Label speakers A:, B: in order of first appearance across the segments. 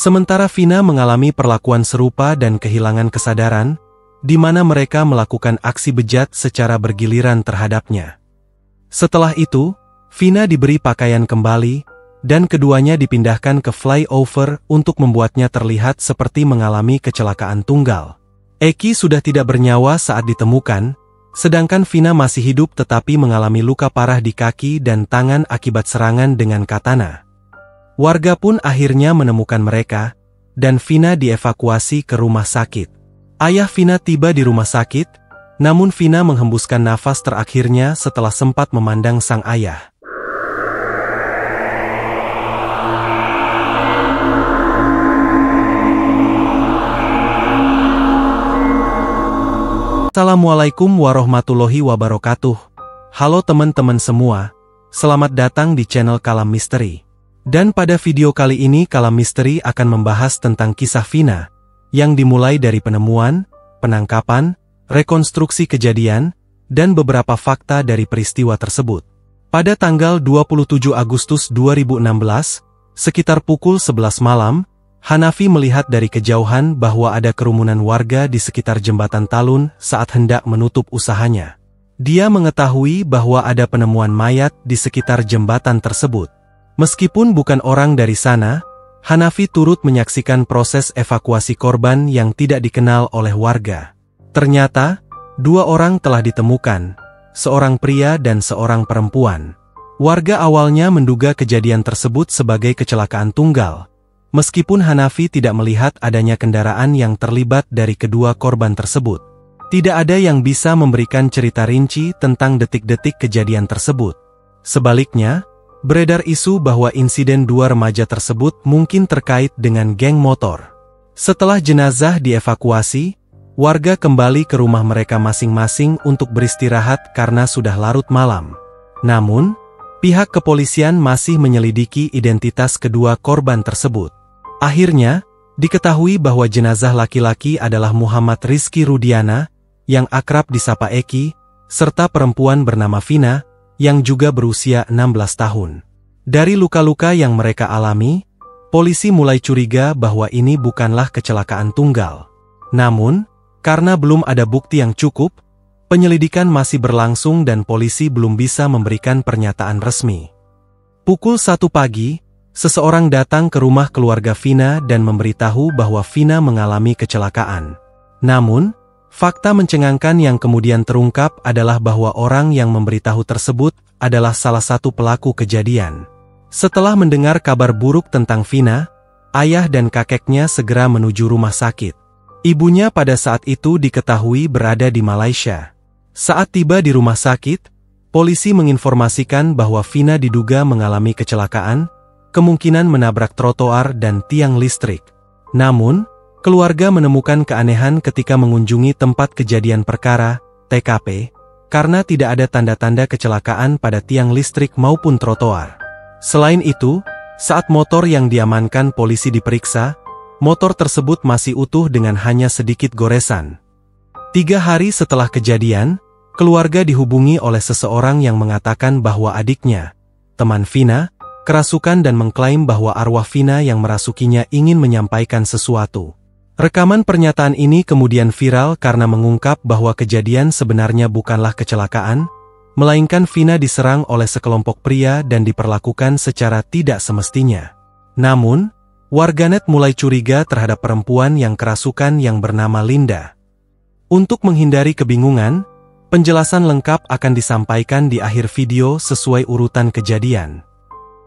A: Sementara Vina mengalami perlakuan serupa dan kehilangan kesadaran, di mana mereka melakukan aksi bejat secara bergiliran terhadapnya. Setelah itu, Vina diberi pakaian kembali, dan keduanya dipindahkan ke flyover untuk membuatnya terlihat seperti mengalami kecelakaan tunggal. Eki sudah tidak bernyawa saat ditemukan, sedangkan Vina masih hidup tetapi mengalami luka parah di kaki dan tangan akibat serangan dengan katana. Warga pun akhirnya menemukan mereka, dan Vina dievakuasi ke rumah sakit. Ayah Vina tiba di rumah sakit, namun Vina menghembuskan nafas terakhirnya setelah sempat memandang sang ayah. Assalamualaikum warahmatullahi wabarakatuh. Halo teman-teman semua, selamat datang di channel Kalam Misteri. Dan pada video kali ini Kalam Misteri akan membahas tentang kisah Vina, yang dimulai dari penemuan, penangkapan, rekonstruksi kejadian, dan beberapa fakta dari peristiwa tersebut. Pada tanggal 27 Agustus 2016, sekitar pukul 11 malam, Hanafi melihat dari kejauhan bahwa ada kerumunan warga di sekitar jembatan Talun saat hendak menutup usahanya. Dia mengetahui bahwa ada penemuan mayat di sekitar jembatan tersebut. Meskipun bukan orang dari sana, Hanafi turut menyaksikan proses evakuasi korban yang tidak dikenal oleh warga. Ternyata, 2 orang telah ditemukan, seorang pria dan seorang perempuan. Warga awalnya menduga kejadian tersebut sebagai kecelakaan tunggal, meskipun Hanafi tidak melihat adanya kendaraan yang terlibat dari kedua korban tersebut. Tidak ada yang bisa memberikan cerita rinci tentang detik-detik kejadian tersebut. Sebaliknya, beredar isu bahwa insiden 2 remaja tersebut mungkin terkait dengan geng motor. Setelah jenazah dievakuasi, warga kembali ke rumah mereka masing-masing untuk beristirahat karena sudah larut malam. Namun, pihak kepolisian masih menyelidiki identitas kedua korban tersebut. Akhirnya, diketahui bahwa jenazah laki-laki adalah Muhammad Rizky Rudiana, yang akrab disapa Eki, serta perempuan bernama Vina, yang juga berusia 16 tahun. Dari luka-luka yang mereka alami, polisi mulai curiga bahwa ini bukanlah kecelakaan tunggal. Namun, karena belum ada bukti yang cukup, penyelidikan masih berlangsung dan polisi belum bisa memberikan pernyataan resmi. Pukul 1 pagi, seseorang datang ke rumah keluarga Vina dan memberitahu bahwa Vina mengalami kecelakaan. Namun, fakta mencengangkan yang kemudian terungkap adalah bahwa orang yang memberitahu tersebut adalah salah satu pelaku kejadian. Setelah mendengar kabar buruk tentang Vina, ayah dan kakeknya segera menuju rumah sakit. Ibunya pada saat itu diketahui berada di Malaysia. Saat tiba di rumah sakit, polisi menginformasikan bahwa Vina diduga mengalami kecelakaan, kemungkinan menabrak trotoar dan tiang listrik. Namun, keluarga menemukan keanehan ketika mengunjungi tempat kejadian perkara, TKP, karena tidak ada tanda-tanda kecelakaan pada tiang listrik maupun trotoar. Selain itu, saat motor yang diamankan polisi diperiksa, motor tersebut masih utuh dengan hanya sedikit goresan. 3 hari setelah kejadian, keluarga dihubungi oleh seseorang yang mengatakan bahwa adiknya, teman Vina, kerasukan dan mengklaim bahwa arwah Vina yang merasukinya ingin menyampaikan sesuatu. Rekaman pernyataan ini kemudian viral karena mengungkap bahwa kejadian sebenarnya bukanlah kecelakaan, melainkan Vina diserang oleh sekelompok pria dan diperlakukan secara tidak semestinya. Namun, warganet mulai curiga terhadap perempuan yang kerasukan yang bernama Linda. Untuk menghindari kebingungan, penjelasan lengkap akan disampaikan di akhir video sesuai urutan kejadian.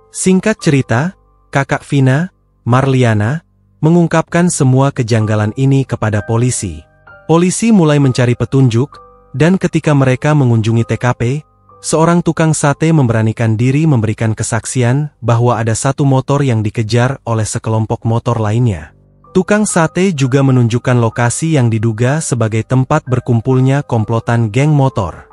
A: Singkat cerita, kakak Vina, Marliana, mengungkapkan semua kejanggalan ini kepada polisi. Polisi mulai mencari petunjuk, dan ketika mereka mengunjungi TKP, seorang tukang sate memberanikan diri memberikan kesaksian bahwa ada satu motor yang dikejar oleh sekelompok motor lainnya. Tukang sate juga menunjukkan lokasi yang diduga sebagai tempat berkumpulnya komplotan geng motor.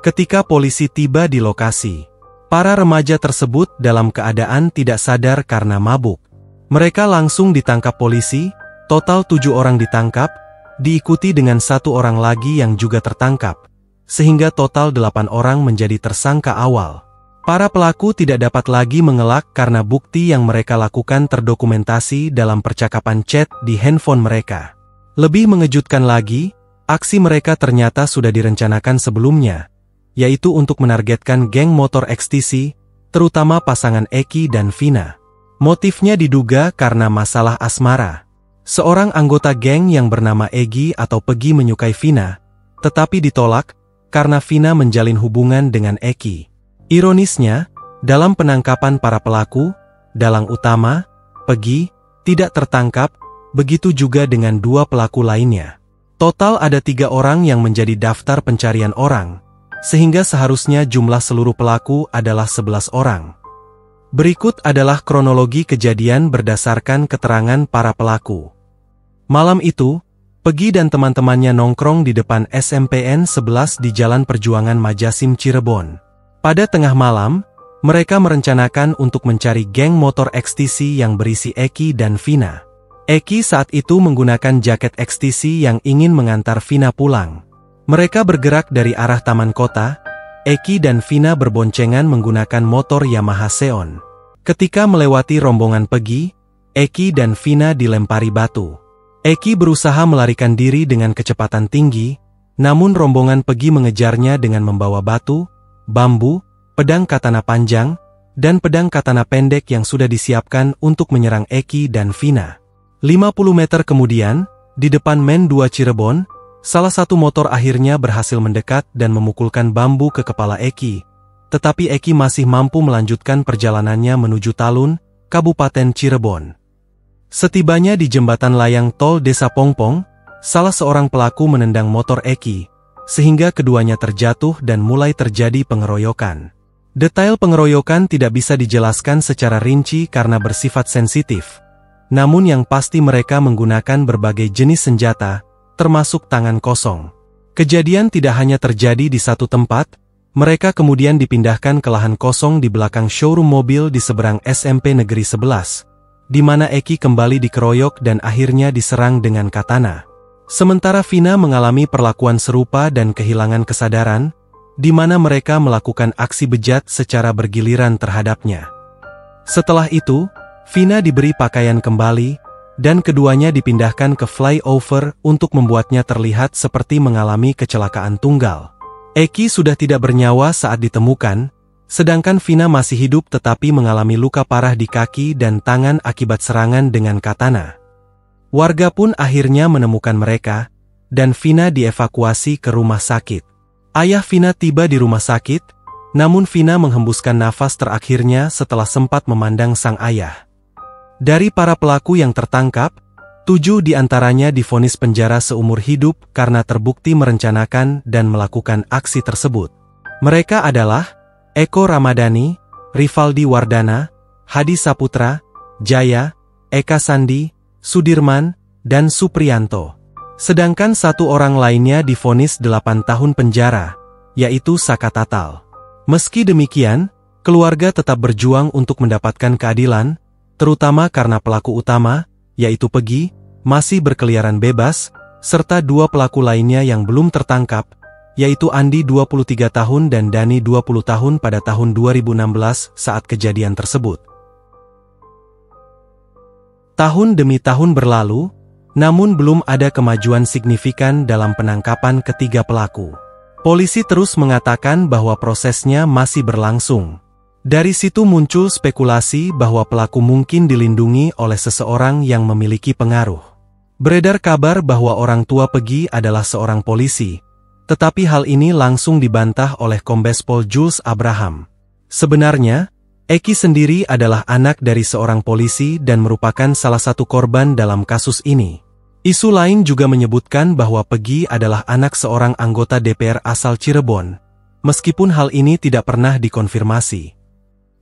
A: Ketika polisi tiba di lokasi, para remaja tersebut dalam keadaan tidak sadar karena mabuk. Mereka langsung ditangkap polisi, total 7 orang ditangkap, diikuti dengan 1 orang lagi yang juga tertangkap, sehingga total 8 orang menjadi tersangka awal. Para pelaku tidak dapat lagi mengelak karena bukti yang mereka lakukan terdokumentasi dalam percakapan chat di handphone mereka. Lebih mengejutkan lagi, aksi mereka ternyata sudah direncanakan sebelumnya, yaitu untuk menargetkan geng motor XTC, terutama pasangan Eki dan Vina. Motifnya diduga karena masalah asmara. Seorang anggota geng yang bernama Egi atau Pegi menyukai Vina, tetapi ditolak karena Vina menjalin hubungan dengan Eki. Ironisnya, dalam penangkapan para pelaku, dalang utama, Pegi, tidak tertangkap, begitu juga dengan 2 pelaku lainnya. Total ada 3 orang yang menjadi daftar pencarian orang, sehingga seharusnya jumlah seluruh pelaku adalah 11 orang. Berikut adalah kronologi kejadian berdasarkan keterangan para pelaku. Malam itu, Pegi dan teman-temannya nongkrong di depan SMPN 11 di Jalan Perjuangan Majasim Cirebon. Pada tengah malam, mereka merencanakan untuk mencari geng motor XTC yang berisi Eki dan Vina. Eki saat itu menggunakan jaket XTC yang ingin mengantar Vina pulang. Mereka bergerak dari arah taman kota. Eki dan Vina berboncengan menggunakan motor Yamaha Xeon. Ketika melewati rombongan Pegi, Eki dan Vina dilempari batu. Eki berusaha melarikan diri dengan kecepatan tinggi, namun rombongan Pegi mengejarnya dengan membawa batu, bambu, pedang katana panjang, dan pedang katana pendek yang sudah disiapkan untuk menyerang Eki dan Vina. 50 meter kemudian, di depan Men 2 Cirebon, salah satu motor akhirnya berhasil mendekat dan memukulkan bambu ke kepala Eki, tetapi Eki masih mampu melanjutkan perjalanannya menuju Talun, Kabupaten Cirebon. Setibanya di jembatan layang tol Desa Pongpong, salah seorang pelaku menendang motor Eki, sehingga keduanya terjatuh dan mulai terjadi pengeroyokan. Detail pengeroyokan tidak bisa dijelaskan secara rinci karena bersifat sensitif. Namun yang pasti mereka menggunakan berbagai jenis senjata, termasuk tangan kosong. Kejadian tidak hanya terjadi di satu tempat, mereka kemudian dipindahkan ke lahan kosong di belakang showroom mobil di seberang SMP Negeri 11, di mana Eki kembali dikeroyok dan akhirnya diserang dengan katana. Sementara Vina mengalami perlakuan serupa dan kehilangan kesadaran, di mana mereka melakukan aksi bejat secara bergiliran terhadapnya. Setelah itu, Vina diberi pakaian kembali, dan keduanya dipindahkan ke flyover untuk membuatnya terlihat seperti mengalami kecelakaan tunggal. Eki sudah tidak bernyawa saat ditemukan, sedangkan Vina masih hidup tetapi mengalami luka parah di kaki dan tangan akibat serangan dengan katana. Warga pun akhirnya menemukan mereka, dan Vina dievakuasi ke rumah sakit. Ayah Vina tiba di rumah sakit, namun Vina menghembuskan nafas terakhirnya setelah sempat memandang sang ayah. Dari para pelaku yang tertangkap, 7 diantaranya divonis penjara seumur hidup karena terbukti merencanakan dan melakukan aksi tersebut. Mereka adalah Eko Ramadhani, Rivaldi Wardana, Hadi Saputra, Jaya, Eka Sandi, Sudirman, dan Supriyanto. Sedangkan 1 orang lainnya divonis 8 tahun penjara, yaitu Saka Tatal. Meski demikian, keluarga tetap berjuang untuk mendapatkan keadilan, terutama karena pelaku utama, yaitu Pegi, masih berkeliaran bebas, serta 2 pelaku lainnya yang belum tertangkap, yaitu Andi 23 tahun dan Dani 20 tahun pada tahun 2016 saat kejadian tersebut. Tahun demi tahun berlalu, namun belum ada kemajuan signifikan dalam penangkapan ketiga pelaku. Polisi terus mengatakan bahwa prosesnya masih berlangsung. Dari situ muncul spekulasi bahwa pelaku mungkin dilindungi oleh seseorang yang memiliki pengaruh. Beredar kabar bahwa orang tua Pegi adalah seorang polisi, tetapi hal ini langsung dibantah oleh Kombes Pol Jules Abraham. Sebenarnya, Eki sendiri adalah anak dari seorang polisi dan merupakan salah satu korban dalam kasus ini. Isu lain juga menyebutkan bahwa Pegi adalah anak seorang anggota DPR asal Cirebon, meskipun hal ini tidak pernah dikonfirmasi.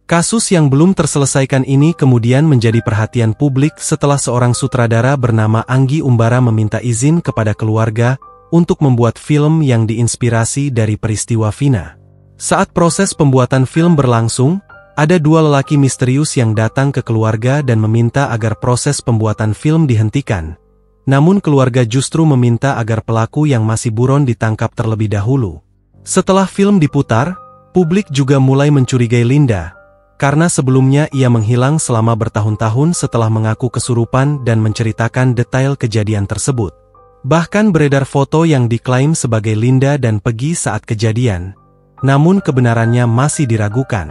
A: Kasus yang belum terselesaikan ini kemudian menjadi perhatian publik setelah seorang sutradara bernama Anggi Umbara meminta izin kepada keluarga untuk membuat film yang diinspirasi dari peristiwa Vina. Saat proses pembuatan film berlangsung, ada 2 lelaki misterius yang datang ke keluarga dan meminta agar proses pembuatan film dihentikan. Namun keluarga justru meminta agar pelaku yang masih buron ditangkap terlebih dahulu. Setelah film diputar, Publik juga mulai mencurigai Linda, karena sebelumnya ia menghilang selama bertahun-tahun setelah mengaku kesurupan dan menceritakan detail kejadian tersebut. Bahkan beredar foto yang diklaim sebagai Linda dan Peggy saat kejadian, namun kebenarannya masih diragukan.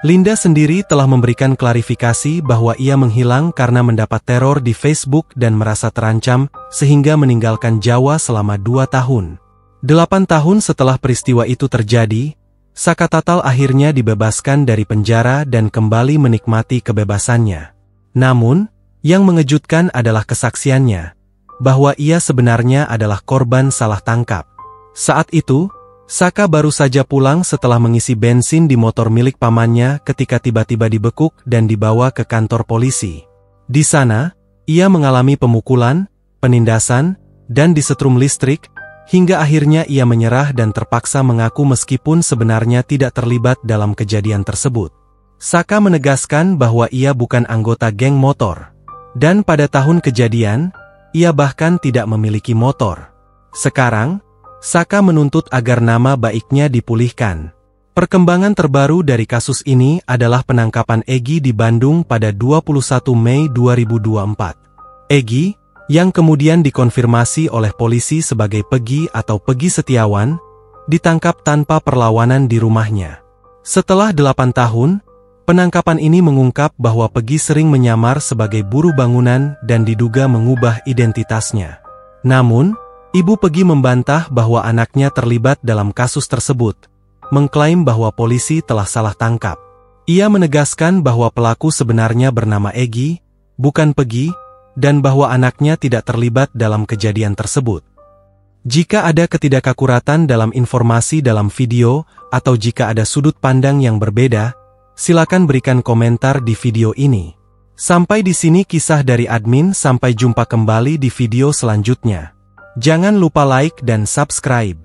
A: Linda sendiri telah memberikan klarifikasi bahwa ia menghilang karena mendapat teror di Facebook dan merasa terancam sehingga meninggalkan Jawa selama 2 tahun. 8 tahun setelah peristiwa itu terjadi, Saka Tatal akhirnya dibebaskan dari penjara dan kembali menikmati kebebasannya. Namun, yang mengejutkan adalah kesaksiannya, bahwa ia sebenarnya adalah korban salah tangkap. Saat itu, Saka baru saja pulang setelah mengisi bensin di motor milik pamannya ketika tiba-tiba dibekuk dan dibawa ke kantor polisi. Di sana, ia mengalami pemukulan, penindasan, dan disetrum listrik, hingga akhirnya ia menyerah dan terpaksa mengaku meskipun sebenarnya tidak terlibat dalam kejadian tersebut. Saka menegaskan bahwa ia bukan anggota geng motor. Dan pada tahun kejadian, ia bahkan tidak memiliki motor. Sekarang, Saka menuntut agar nama baiknya dipulihkan. Perkembangan terbaru dari kasus ini adalah penangkapan Egy di Bandung pada 21 Mei 2024. Egy, yang kemudian dikonfirmasi oleh polisi sebagai Peggy atau Peggy Setiawan, ditangkap tanpa perlawanan di rumahnya. Setelah 8 tahun, penangkapan ini mengungkap bahwa Peggy sering menyamar sebagai buruh bangunan dan diduga mengubah identitasnya. Namun, Ibu Peggy membantah bahwa anaknya terlibat dalam kasus tersebut, mengklaim bahwa polisi telah salah tangkap. Ia menegaskan bahwa pelaku sebenarnya bernama Egy, bukan Peggy, dan bahwa anaknya tidak terlibat dalam kejadian tersebut. Jika ada ketidakakuratan dalam informasi dalam video, atau jika ada sudut pandang yang berbeda, silakan berikan komentar di video ini. Sampai di sini kisah dari admin, sampai jumpa kembali di video selanjutnya. Jangan lupa like dan subscribe.